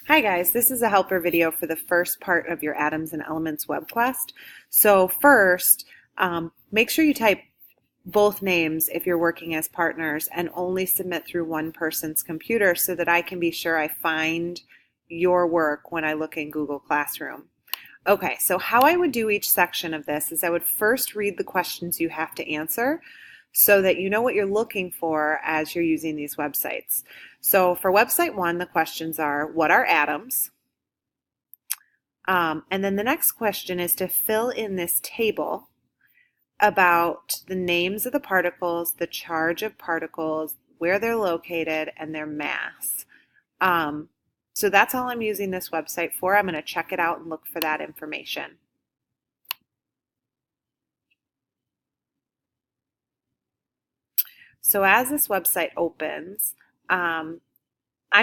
Hi guys, this is a helper video for the first part of your Atoms and Elements Webquest. So first, make sure you type both names if you're working as partners and only submit through one person's computer so that I can be sure I find your work when I look in Google Classroom. Okay, so how I would do each section of this is I would first read the questions you have to answer so that you know what you're looking for as you're using these websites. So for website 1, the questions are, what are atoms? And then the next question is to fill in this table about the names of the particles, the charge of particles, where they're located, and their mass. So that's all I'm using this website for. I'm going to check it out and look for that information. So as this website opens, I'm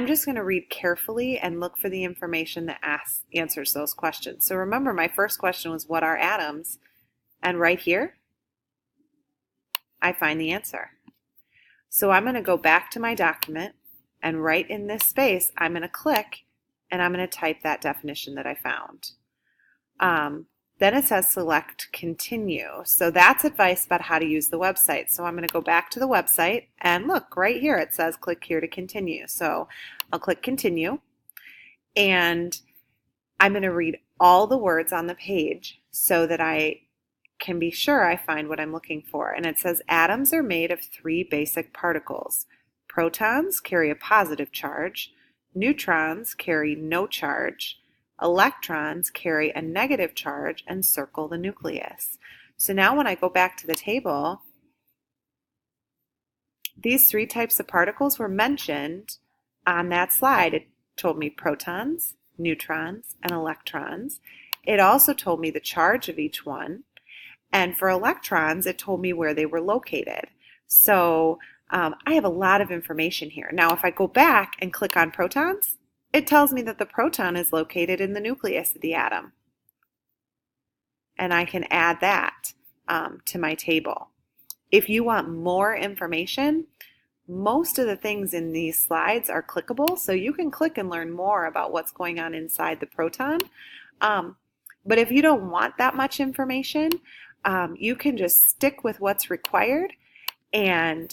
just going to read carefully and look for the information that answers those questions. So remember, my first question was, what are atoms? And right here, I find the answer. So I'm going to go back to my document, and right in this space, I'm going to click, and I'm going to type that definition that I found. Then it says select continue. So that's advice about how to use the website. So I'm going to go back to the website and look right here. It says click here to continue. So I'll click continue and I'm going to read all the words on the page so that I can be sure I find what I'm looking for. And it says atoms are made of 3 basic particles. Protons carry a positive charge. Neutrons carry no charge. Electrons carry a negative charge and circle the nucleus. So now when I go back to the table, these 3 types of particles were mentioned on that slide. It told me protons, neutrons, and electrons. It also told me the charge of each one. And for electrons, it told me where they were located. So I have a lot of information here. Now if I go back and click on protons, it tells me that the proton is located in the nucleus of the atom. And I can add that to my table. If you want more information, most of the things in these slides are clickable, so you can click and learn more about what's going on inside the proton. But if you don't want that much information, you can just stick with what's required, and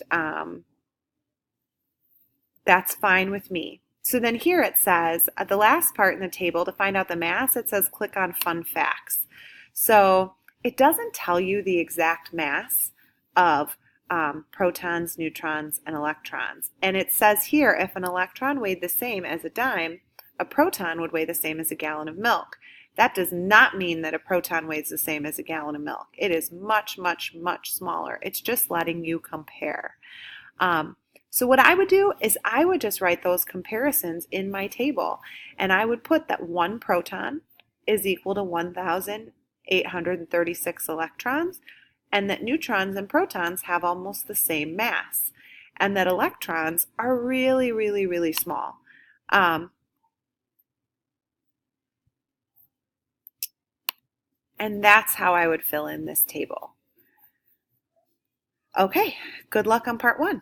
that's fine with me. So then here it says, at the last part in the table, to find out the mass, it says click on Fun Facts. So it doesn't tell you the exact mass of protons, neutrons, and electrons. And it says here, if an electron weighed the same as a dime, a proton would weigh the same as a gallon of milk. That does not mean that a proton weighs the same as a gallon of milk. It is much, much, much smaller. It's just letting you compare. So what I would do is I would just write those comparisons in my table, and I would put that 1 proton is equal to 1,836 electrons, and that neutrons and protons have almost the same mass, and that electrons are really, really, really small. And that's how I would fill in this table. Okay, good luck on part 1.